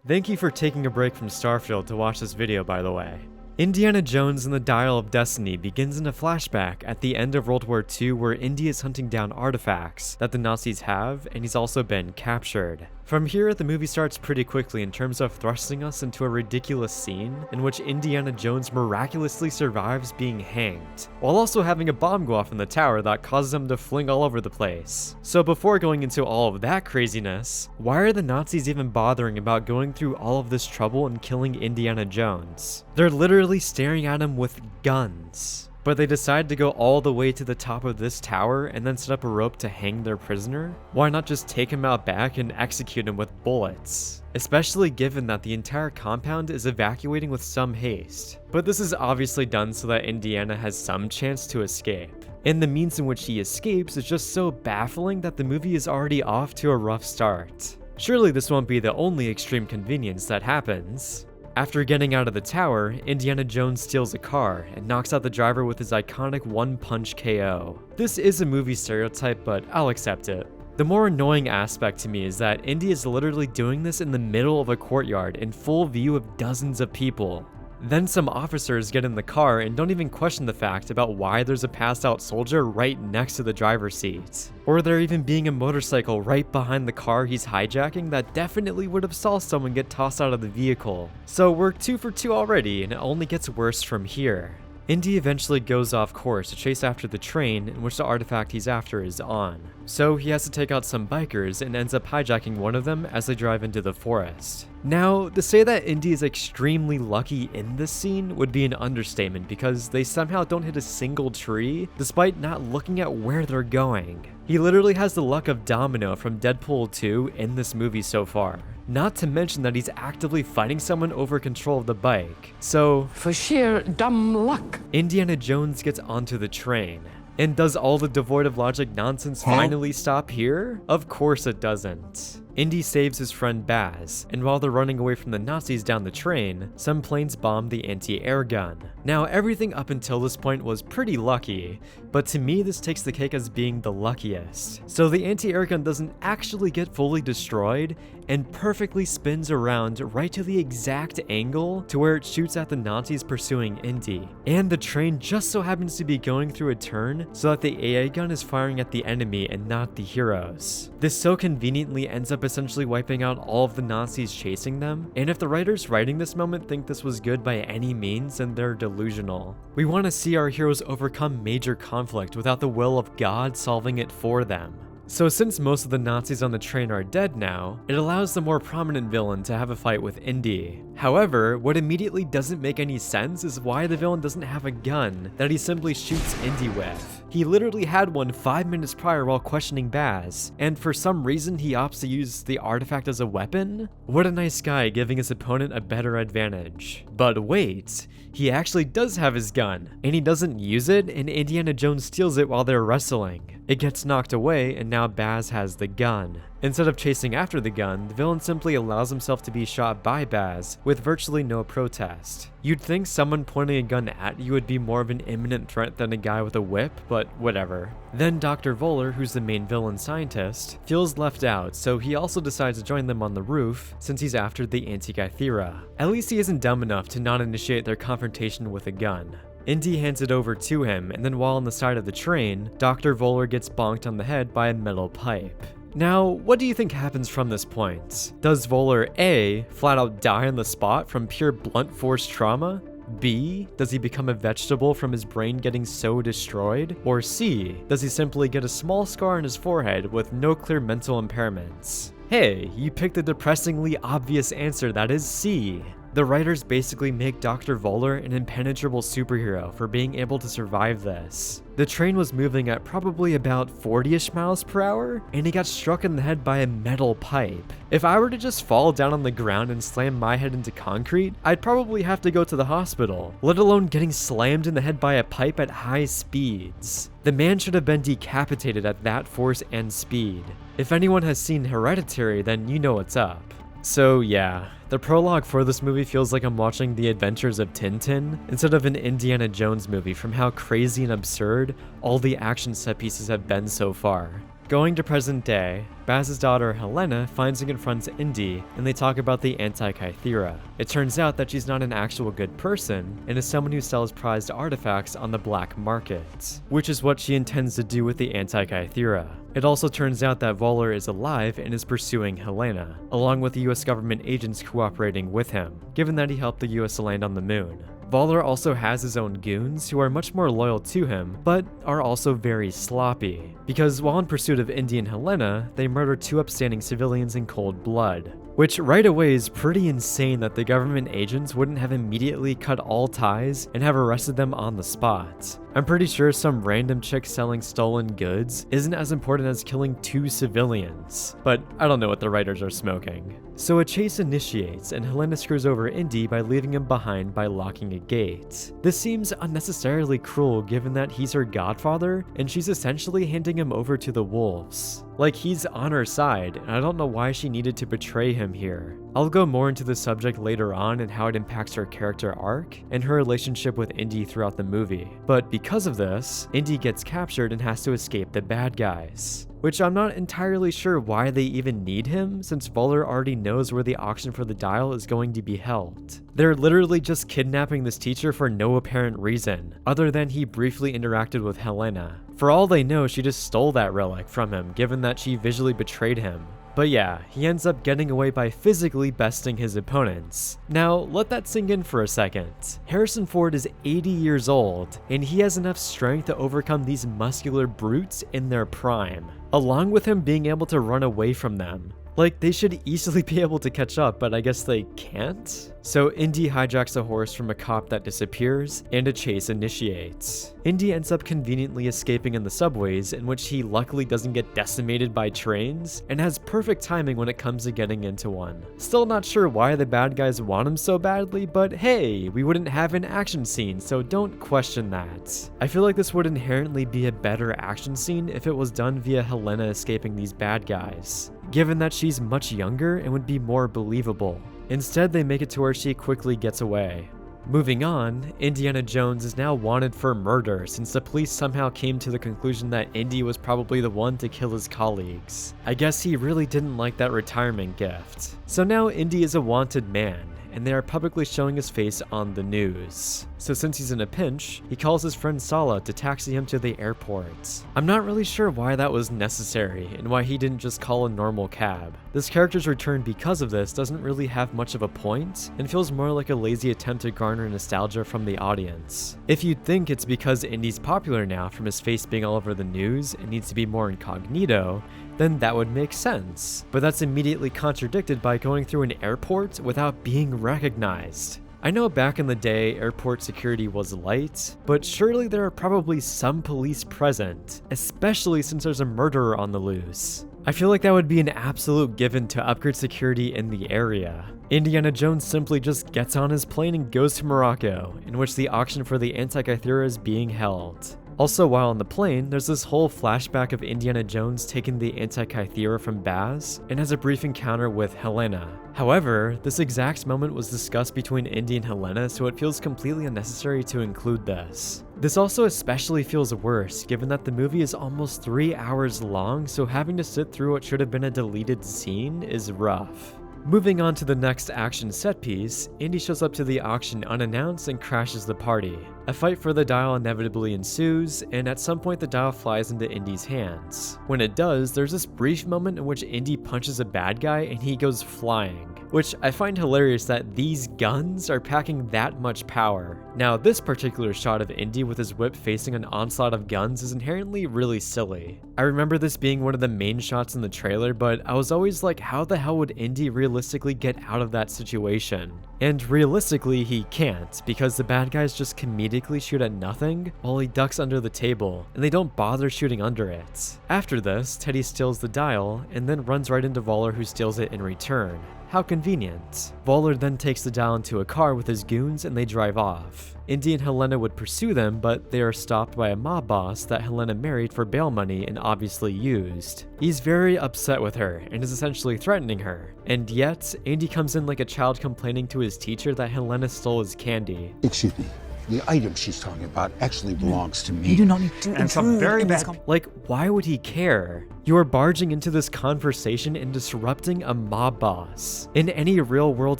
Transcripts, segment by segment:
Thank you for taking a break from Starfield to watch this video, by the way. Indiana Jones and the Dial of Destiny begins in a flashback at the end of World War II where Indy is hunting down artifacts that the Nazis have, and he's also been captured. From here, the movie starts pretty quickly in terms of thrusting us into a ridiculous scene in which Indiana Jones miraculously survives being hanged, while also having a bomb go off in the tower that causes him to fling all over the place. So before going into all of that craziness, why are the Nazis even bothering about going through all of this trouble and killing Indiana Jones? They're literally staring at him with guns. But they decide to go all the way to the top of this tower and then set up a rope to hang their prisoner? Why not just take him out back and execute him with bullets? Especially given that the entire compound is evacuating with some haste. But this is obviously done so that Indiana has some chance to escape. And the means in which he escapes is just so baffling that the movie is already off to a rough start. Surely this won't be the only extreme convenience that happens. After getting out of the tower, Indiana Jones steals a car and knocks out the driver with his iconic one-punch KO. This is a movie stereotype, but I'll accept it. The more annoying aspect to me is that Indy is literally doing this in the middle of a courtyard in full view of dozens of people. Then some officers get in the car and don't even question the fact about why there's a passed out soldier right next to the driver's seat. Or there even being a motorcycle right behind the car he's hijacking that definitely would have saw someone get tossed out of the vehicle. So we're 2 for 2 already, and it only gets worse from here. Indy eventually goes off course to chase after the train in which the artifact he's after is on. So he has to take out some bikers and ends up hijacking one of them as they drive into the forest. Now, to say that Indy is extremely lucky in this scene would be an understatement because they somehow don't hit a single tree despite not looking at where they're going. He literally has the luck of Domino from Deadpool 2 in this movie so far. Not to mention that he's actively fighting someone over control of the bike. So, for sheer dumb luck, Indiana Jones gets onto the train. And does all the devoid of logic nonsense finally stop here? Of course it doesn't. Indy saves his friend Baz, and while they're running away from the Nazis down the train, some planes bomb the anti-air gun. Now, everything up until this point was pretty lucky, but to me this takes the cake as being the luckiest. So the anti-air gun doesn't actually get fully destroyed, and perfectly spins around right to the exact angle to where it shoots at the Nazis pursuing Indy. And the train just so happens to be going through a turn so that the AA gun is firing at the enemy and not the heroes. This so conveniently ends up essentially wiping out all of the Nazis chasing them, and if the writers writing this moment think this was good by any means, then they're delusional. We want to see our heroes overcome major conflict without the will of God solving it for them. So since most of the Nazis on the train are dead now, it allows the more prominent villain to have a fight with Indy. However, what immediately doesn't make any sense is why the villain doesn't have a gun that he simply shoots Indy with. He literally had one 5 minutes prior while questioning Baz, and for some reason he opts to use the artifact as a weapon? What a nice guy giving his opponent a better advantage. But wait, he actually does have his gun, and he doesn't use it, and Indiana Jones steals it while they're wrestling. It gets knocked away, and now Baz has the gun. Instead of chasing after the gun, the villain simply allows himself to be shot by Baz with virtually no protest. You'd think someone pointing a gun at you would be more of an imminent threat than a guy with a whip, but whatever. Then Dr. Voller, who's the main villain scientist, feels left out, so he also decides to join them on the roof since he's after the Anti-Gythera. At least he isn't dumb enough to not initiate their confrontation with a gun. Indy hands it over to him, and then while on the side of the train, Dr. Voller gets bonked on the head by a metal pipe. Now, what do you think happens from this point? Does Voller A, flat out die on the spot from pure blunt force trauma? B, does he become a vegetable from his brain getting so destroyed? Or C, does he simply get a small scar on his forehead with no clear mental impairments? Hey, you picked the depressingly obvious answer that is C. The writers basically make Dr. Voller an impenetrable superhero for being able to survive this. The train was moving at probably about 40-ish miles per hour, and he got struck in the head by a metal pipe. If I were to just fall down on the ground and slam my head into concrete, I'd probably have to go to the hospital, let alone getting slammed in the head by a pipe at high speeds. The man should have been decapitated at that force and speed. If anyone has seen Hereditary, then you know what's up. So yeah, the prologue for this movie feels like I'm watching The Adventures of Tintin instead of an Indiana Jones movie from how crazy and absurd all the action set pieces have been so far. Going to present day, Baz's daughter Helena finds and confronts Indy, and they talk about the Anti-Kythera. It turns out that she's not an actual good person, and is someone who sells prized artifacts on the black market, which is what she intends to do with the Anti-Kythera. It also turns out that Voller is alive and is pursuing Helena, along with the US government agents cooperating with him, given that he helped the US land on the moon. Voller also has his own goons who are much more loyal to him, but are also very sloppy, because while in pursuit of Indy and Helena, they murder 2 upstanding civilians in cold blood. Which right away is pretty insane that the government agents wouldn't have immediately cut all ties and have arrested them on the spot. I'm pretty sure some random chick selling stolen goods isn't as important as killing 2 civilians, but I don't know what the writers are smoking. So a chase initiates, and Helena screws over Indy by leaving him behind by locking a gate. This seems unnecessarily cruel given that he's her godfather, and she's essentially handing him over to the wolves. Like, he's on her side, and I don't know why she needed to betray him here. I'll go more into the subject later on and how it impacts her character arc and her relationship with Indy throughout the movie. But because of this, Indy gets captured and has to escape the bad guys. Which I'm not entirely sure why they even need him, since Voller already knows where the auction for the dial is going to be held. They're literally just kidnapping this teacher for no apparent reason, other than he briefly interacted with Helena. For all they know, she just stole that relic from him, given that she visually betrayed him. But yeah, he ends up getting away by physically besting his opponents. Now, let that sink in for a second. Harrison Ford is 80 years old, and he has enough strength to overcome these muscular brutes in their prime, along with him being able to run away from them. Like, they should easily be able to catch up, but I guess they can't? So Indy hijacks a horse from a cop that disappears, and a chase initiates. Indy ends up conveniently escaping in the subways, in which he luckily doesn't get decimated by trains, and has perfect timing when it comes to getting into one. Still not sure why the bad guys want him so badly, but hey, we wouldn't have an action scene, so don't question that. I feel like this would inherently be a better action scene if it was done via Helena escaping these bad guys, given that she's much younger and would be more believable. Instead, they make it to where she quickly gets away. Moving on, Indiana Jones is now wanted for murder since the police somehow came to the conclusion that Indy was probably the one to kill his colleagues. I guess he really didn't like that retirement gift. So now Indy is a wanted man, and they are publicly showing his face on the news. So since he's in a pinch, he calls his friend Sala to taxi him to the airport. I'm not really sure why that was necessary, and why he didn't just call a normal cab. This character's return because of this doesn't really have much of a point, and feels more like a lazy attempt to garner nostalgia from the audience. If you'd think it's because Indy's popular now from his face being all over the news and needs to be more incognito, then that would make sense. But that's immediately contradicted by going through an airport without being recognized. I know back in the day, airport security was light, but surely there are probably some police present, especially since there's a murderer on the loose. I feel like that would be an absolute given to upgrade security in the area. Indiana Jones simply just gets on his plane and goes to Morocco, in which the auction for the Anti-Kythera is being held. Also, while on the plane, there's this whole flashback of Indiana Jones taking the Anti-Kythera from Baz and has a brief encounter with Helena. However, this exact moment was discussed between Indy and Helena, so it feels completely unnecessary to include this. This also especially feels worse, given that the movie is almost 3 hours long, so having to sit through what should have been a deleted scene is rough. Moving on to the next action set piece, Indy shows up to the auction unannounced and crashes the party. A fight for the dial inevitably ensues, and at some point the dial flies into Indy's hands. When it does, there's this brief moment in which Indy punches a bad guy and he goes flying, which I find hilarious that these guns are packing that much power. Now, this particular shot of Indy with his whip facing an onslaught of guns is inherently really silly. I remember this being one of the main shots in the trailer, but I was always like, how the hell would Indy realistically get out of that situation? And realistically, he can't, because the bad guys just comedically shoot at nothing while he ducks under the table, and they don't bother shooting under it. After this, Teddy steals the dial, and then runs right into Voller, who steals it in return. How convenient. Voller then takes the dial into a car with his goons and they drive off. Indy and Helena would pursue them, but they are stopped by a mob boss that Helena married for bail money and obviously used. He's very upset with her and is essentially threatening her. And yet, Indy comes in like a child complaining to his teacher that Helena stole his candy. Excuse me, The item she's talking about actually belongs to me. You do not need to And some intrude very in this bad- Like, why would he care? You are barging into this conversation and disrupting a mob boss. In any real-world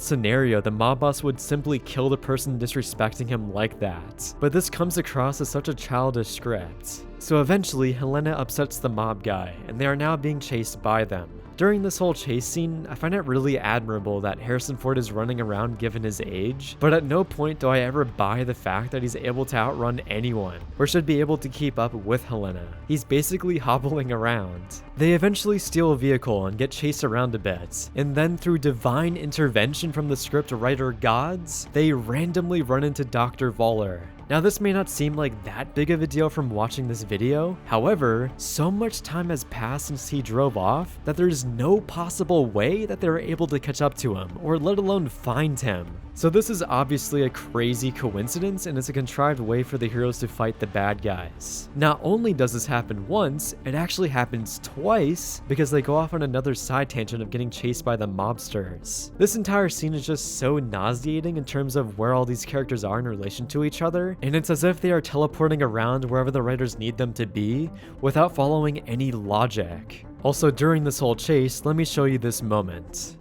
scenario, the mob boss would simply kill the person disrespecting him like that. But this comes across as such a childish script. So eventually, Helena upsets the mob guy, and they are now being chased by them. During this whole chase scene, I find it really admirable that Harrison Ford is running around given his age, but at no point do I ever buy the fact that he's able to outrun anyone, or should be able to keep up with Helena. He's basically hobbling around. They eventually steal a vehicle and get chased around a bit, and then through divine intervention from the script writer gods, they randomly run into Dr. Voller. Now this may not seem like that big of a deal from watching this video, however, so much time has passed since he drove off that there's no possible way that they were able to catch up to him, or let alone find him. So this is obviously a crazy coincidence, and it's a contrived way for the heroes to fight the bad guys. Not only does this happen once, it actually happens twice, because they go off on another side tangent of getting chased by the mobsters. This entire scene is just so nauseating in terms of where all these characters are in relation to each other, and it's as if they are teleporting around wherever the writers need them to be, without following any logic. Also, during this whole chase, let me show you this moment.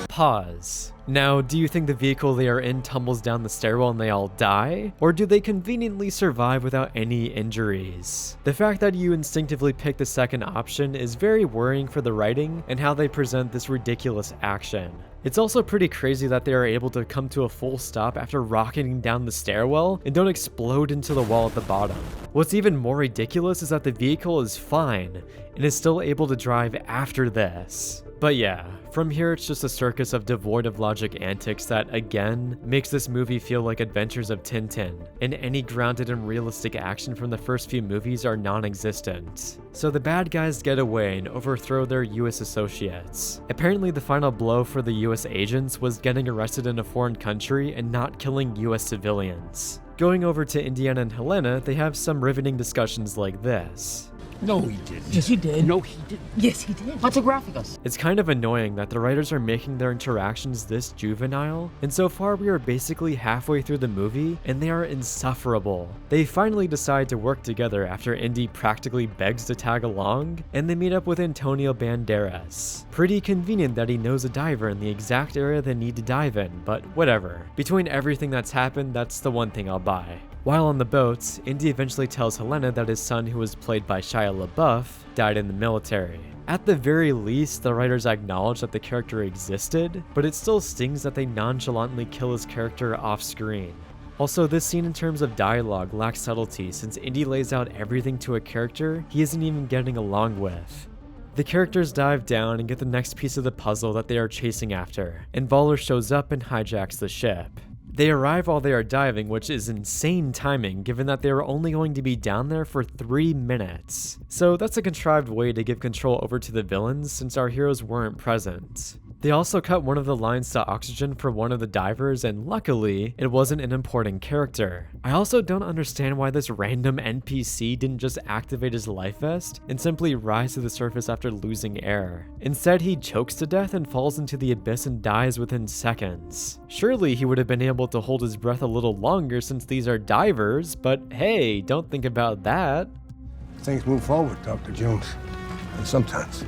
Pause. Now, do you think the vehicle they are in tumbles down the stairwell and they all die? Or do they conveniently survive without any injuries? The fact that you instinctively pick the second option is very worrying for the writing and how they present this ridiculous action. It's also pretty crazy that they are able to come to a full stop after rocketing down the stairwell and don't explode into the wall at the bottom. What's even more ridiculous is that the vehicle is fine and is still able to drive after this. But yeah, from here it's just a circus of devoid of logic antics that, again, makes this movie feel like Adventures of Tintin, and any grounded and realistic action from the first few movies are non-existent. So the bad guys get away and overthrow their US associates. Apparently the final blow for the US agents was getting arrested in a foreign country and not killing US civilians. Going over to Indiana and Helena, they have some riveting discussions like this. No, he didn't. Yes, he did. No, he didn't. Yes, he did. Photographic. It's kind of annoying that the writers are making their interactions this juvenile, and so far we are basically halfway through the movie, and they are insufferable. They finally decide to work together after Indy practically begs to tag along, and they meet up with Antonio Banderas. Pretty convenient that he knows a diver in the exact area they need to dive in, but whatever. Between everything that's happened, that's the one thing I'll buy. While on the boat, Indy eventually tells Helena that his son, who was played by Shia LaBeouf, died in the military. At the very least, the writers acknowledge that the character existed, but it still stings that they nonchalantly kill his character off screen. Also, this scene in terms of dialogue lacks subtlety since Indy lays out everything to a character he isn't even getting along with. The characters dive down and get the next piece of the puzzle that they are chasing after, and Voller shows up and hijacks the ship. They arrive while they are diving, which is insane timing given that they are only going to be down there for 3 minutes. So that's a contrived way to give control over to the villains since our heroes weren't present. They also cut one of the lines to oxygen for one of the divers, and luckily, it wasn't an important character. I also don't understand why this random NPC didn't just activate his life vest and simply rise to the surface after losing air. Instead, he chokes to death and falls into the abyss and dies within seconds. Surely he would have been able to hold his breath a little longer since these are divers, but hey, don't think about that. Things move forward, Dr. Jones. And sometimes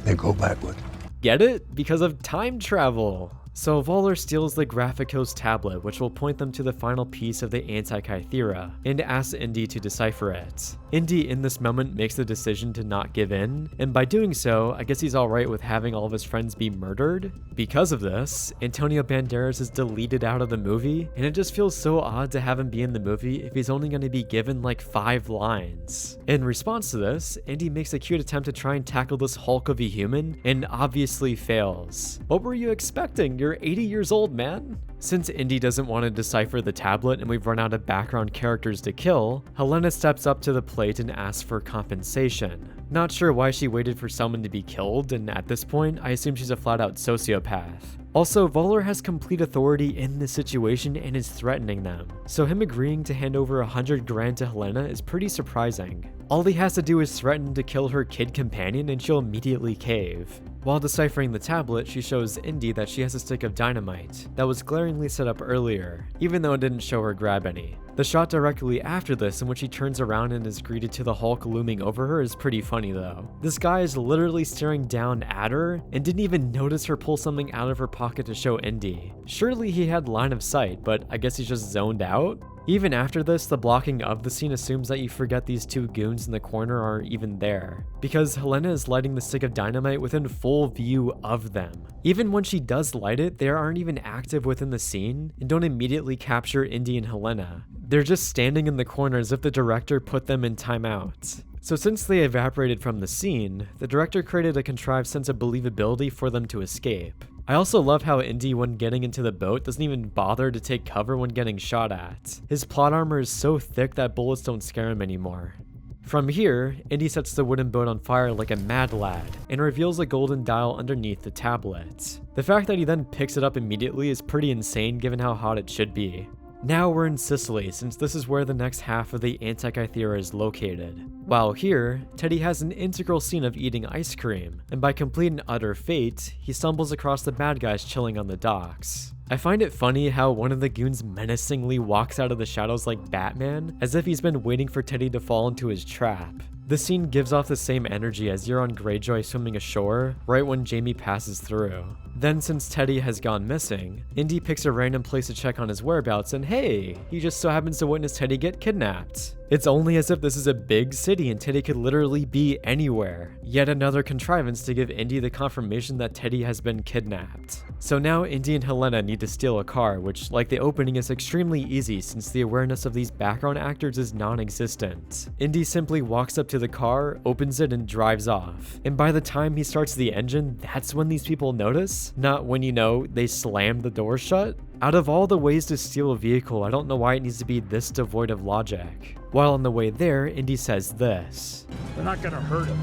they go backward. Get it? Because of time travel. So Voller steals the Graphicos tablet, which will point them to the final piece of the Antikythera, and asks Indy to decipher it. Indy in this moment makes the decision to not give in, and by doing so, I guess he's alright with having all of his friends be murdered. Because of this, Antonio Banderas is deleted out of the movie, and it just feels so odd to have him be in the movie if he's only going to be given like 5 lines. In response to this, Indy makes a cute attempt to try and tackle this hulk of a human, and obviously fails. What were you expecting? You're 80 years old, man. Since Indy doesn't want to decipher the tablet and we've run out of background characters to kill, Helena steps up to the plate and asks for compensation. Not sure why she waited for someone to be killed, and at this point, I assume she's a flat-out sociopath. Also, Voller has complete authority in this situation and is threatening them, so him agreeing to hand over 100 grand to Helena is pretty surprising. All he has to do is threaten to kill her kid companion and she'll immediately cave. While deciphering the tablet, she shows Indy that she has a stick of dynamite that was glaringly set up earlier, even though it didn't show her grab any. The shot directly after this, in which she turns around and is greeted to the Hulk looming over her, is pretty funny though. This guy is literally staring down at her and didn't even notice her pull something out of her pocket to show Indy. Surely he had line of sight, but I guess he's just zoned out? Even after this, the blocking of the scene assumes that you forget these two goons in the corner aren't even there, because Helena is lighting the stick of dynamite within full view of them. Even when she does light it, they aren't even active within the scene and don't immediately capture Indy and Helena. They're just standing in the corner as if the director put them in timeout. So since they evaporated from the scene, the director created a contrived sense of believability for them to escape. I also love how Indy, when getting into the boat, doesn't even bother to take cover when getting shot at. His plot armor is so thick that bullets don't scare him anymore. From here, Indy sets the wooden boat on fire like a mad lad, and reveals a golden dial underneath the tablet. The fact that he then picks it up immediately is pretty insane given how hot it should be. Now we're in Sicily, since this is where the next half of the Antikythera is located. While here, Teddy has an integral scene of eating ice cream, and by complete and utter fate, he stumbles across the bad guys chilling on the docks. I find it funny how one of the goons menacingly walks out of the shadows like Batman, as if he's been waiting for Teddy to fall into his trap. The scene gives off the same energy as Euron Greyjoy swimming ashore right when Jamie passes through. Then, since Teddy has gone missing, Indy picks a random place to check on his whereabouts, and hey, he just so happens to witness Teddy get kidnapped. It's only as if this is a big city and Teddy could literally be anywhere. Yet another contrivance to give Indy the confirmation that Teddy has been kidnapped. So now Indy and Helena need to steal a car, which, like the opening, is extremely easy since the awareness of these background actors is non-existent. Indy simply walks up to the car, opens it, and drives off. And by the time he starts the engine, that's when these people notice, not when, you know, they slam the door shut. Out of all the ways to steal a vehicle, I don't know why it needs to be this devoid of logic. While on the way there, Indy says this. They're not gonna hurt him.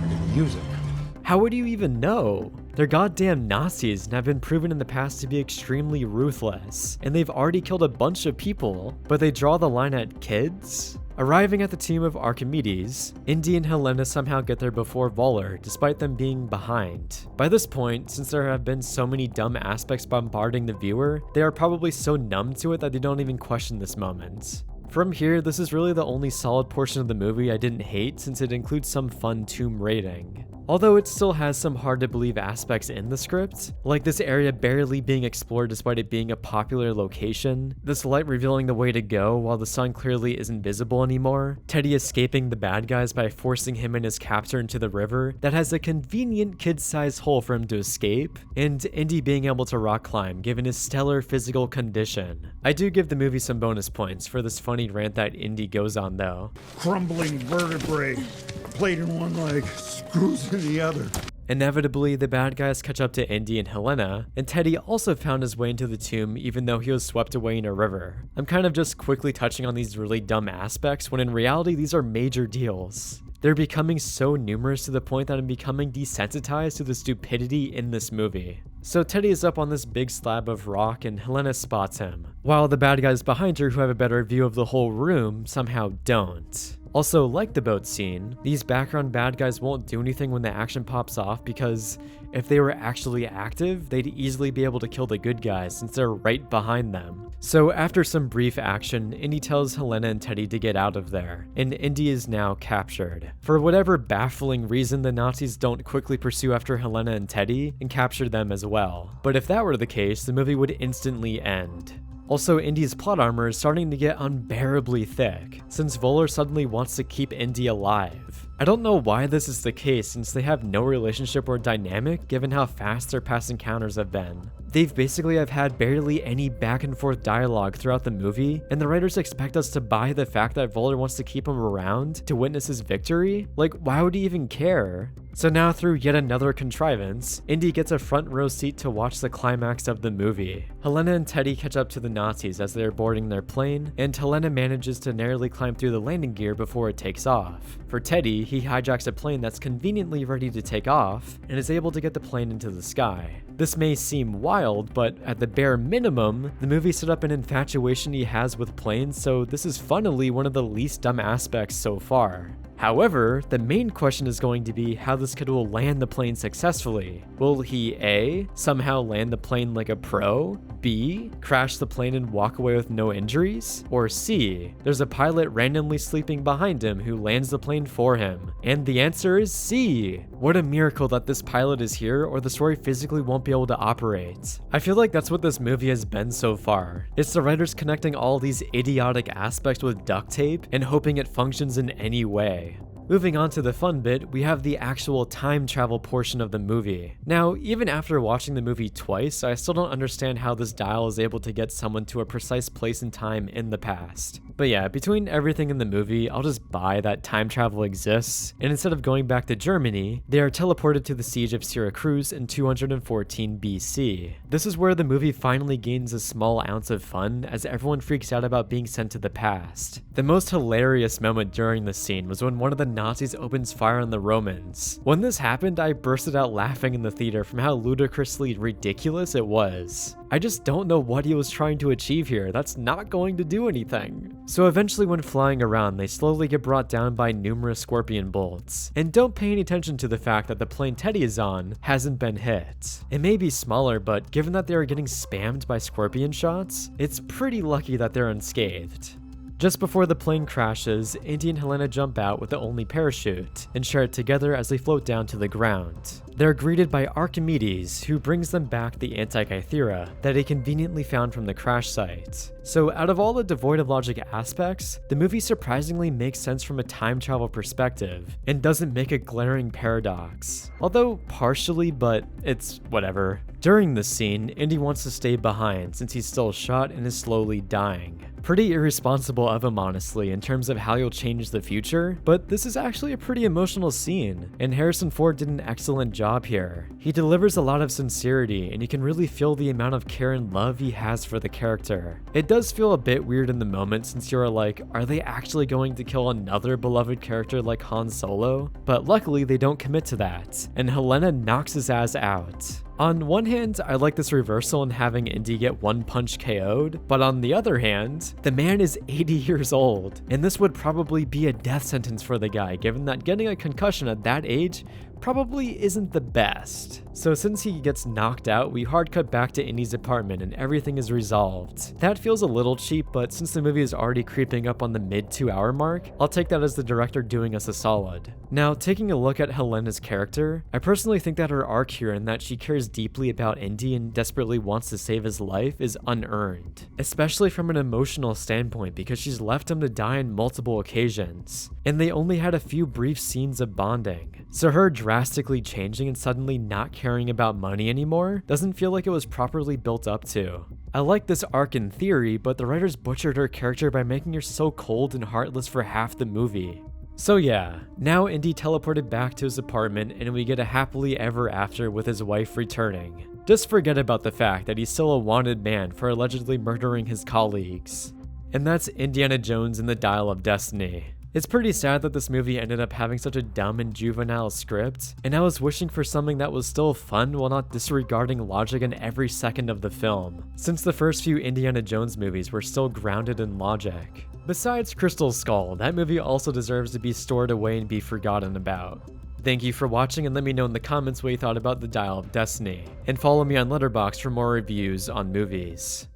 They're gonna use him. How would you even know? They're goddamn Nazis and have been proven in the past to be extremely ruthless, and they've already killed a bunch of people, but they draw the line at kids? Arriving at the tomb of Archimedes, Indy and Helena somehow get there before Voller, despite them being behind. By this point, since there have been so many dumb aspects bombarding the viewer, they are probably so numb to it that they don't even question this moment. From here, this is really the only solid portion of the movie I didn't hate since it includes some fun tomb raiding. Although it still has some hard to believe aspects in the script, like this area barely being explored despite it being a popular location, this light revealing the way to go while the sun clearly isn't visible anymore, Teddy escaping the bad guys by forcing him and his captor into the river that has a convenient kid-sized hole for him to escape, and Indy being able to rock climb given his stellar physical condition. I do give the movie some bonus points for this funny rant that Indy goes on though. Crumbling vertebrae, plate in one leg, screws in the other. Inevitably, the bad guys catch up to Indy and Helena, and Teddy also found his way into the tomb even though he was swept away in a river. I'm kind of just quickly touching on these really dumb aspects when in reality these are major deals. They're becoming so numerous to the point that I'm becoming desensitized to the stupidity in this movie. So Teddy is up on this big slab of rock and Helena spots him, while the bad guys behind her who have a better view of the whole room somehow don't. Also, like the boat scene, these background bad guys won't do anything when the action pops off because if they were actually active, they'd easily be able to kill the good guys since they're right behind them. So after some brief action, Indy tells Helena and Teddy to get out of there, and Indy is now captured. For whatever baffling reason, the Nazis don't quickly pursue after Helena and Teddy and capture them as well. But if that were the case, the movie would instantly end. Also, Indy's plot armor is starting to get unbearably thick, since Voller suddenly wants to keep Indy alive. I don't know why this is the case since they have no relationship or dynamic given how fast their past encounters have been. They've basically have had barely any back and forth dialogue throughout the movie, and the writers expect us to buy the fact that Voller wants to keep him around to witness his victory? Like, why would he even care? So now through yet another contrivance, Indy gets a front row seat to watch the climax of the movie. Helena and Teddy catch up to the Nazis as they are boarding their plane, and Helena manages to narrowly climb through the landing gear before it takes off. For Teddy, he hijacks a plane that's conveniently ready to take off, and is able to get the plane into the sky. This may seem wild, but at the bare minimum, the movie set up an infatuation he has with planes, so this is funnily one of the least dumb aspects so far. However, the main question is going to be how this kid will land the plane successfully. Will he A, somehow land the plane like a pro, B, crash the plane and walk away with no injuries, or C, there's a pilot randomly sleeping behind him who lands the plane for him? And the answer is C. What a miracle that this pilot is here, or the story physically won't be able to operate. I feel like that's what this movie has been so far. It's the writers connecting all these idiotic aspects with duct tape and hoping it functions in any way. Moving on to the fun bit, we have the actual time travel portion of the movie. Now, even after watching the movie twice, I still don't understand how this dial is able to get someone to a precise place in time in the past. But yeah, between everything in the movie, I'll just buy that time travel exists, and instead of going back to Germany, they are teleported to the siege of Syracuse in 214 BC. This is where the movie finally gains a small ounce of fun, as everyone freaks out about being sent to the past. The most hilarious moment during this scene was when one of the Nazis opens fire on the Romans. When this happened, I bursted out laughing in the theater from how ludicrously ridiculous it was. I just don't know what he was trying to achieve here. That's not going to do anything. So eventually when flying around, they slowly get brought down by numerous scorpion bolts. And don't pay any attention to the fact that the plane Teddy is on hasn't been hit. It may be smaller, but given that they are getting spammed by scorpion shots, it's pretty lucky that they're unscathed. Just before the plane crashes, Indy and Helena jump out with the only parachute and share it together as they float down to the ground. They're greeted by Archimedes, who brings them back the Antikythera that he conveniently found from the crash site. So out of all the devoid of logic aspects, the movie surprisingly makes sense from a time travel perspective, and doesn't make a glaring paradox. Although partially, but it's whatever. During this scene, Indy wants to stay behind since he's still shot and is slowly dying. Pretty irresponsible of him, honestly, in terms of how you'll change the future, but this is actually a pretty emotional scene, and Harrison Ford did an excellent job here. He delivers a lot of sincerity, and you can really feel the amount of care and love he has for the character. It does feel a bit weird in the moment since you're like, are they actually going to kill another beloved character like Han Solo? But luckily they don't commit to that, and Helena knocks his ass out. On one hand, I like this reversal in having Indy get one punch KO'd, but on the other hand, the man is 80 years old, and this would probably be a death sentence for the guy, given that getting a concussion at that age probably isn't the best. So since he gets knocked out, we hard cut back to Indy's apartment and everything is resolved. That feels a little cheap, but since the movie is already creeping up on the mid 2 hour mark, I'll take that as the director doing us a solid. Now, taking a look at Helena's character, I personally think that her arc here and that she cares deeply about Indy and desperately wants to save his life is unearned, especially from an emotional standpoint because she's left him to die on multiple occasions, and they only had a few brief scenes of bonding. So her drastically changing and suddenly not caring about money anymore doesn't feel like it was properly built up to. I like this arc in theory, but the writers butchered her character by making her so cold and heartless for half the movie. So yeah, now Indy teleported back to his apartment and we get a happily ever after with his wife returning. Just forget about the fact that he's still a wanted man for allegedly murdering his colleagues. And that's Indiana Jones and the Dial of Destiny. It's pretty sad that this movie ended up having such a dumb and juvenile script, and I was wishing for something that was still fun while not disregarding logic in every second of the film, since the first few Indiana Jones movies were still grounded in logic. Besides Crystal Skull, that movie also deserves to be stored away and be forgotten about. Thank you for watching, and let me know in the comments what you thought about the Dial of Destiny, and follow me on Letterboxd for more reviews on movies.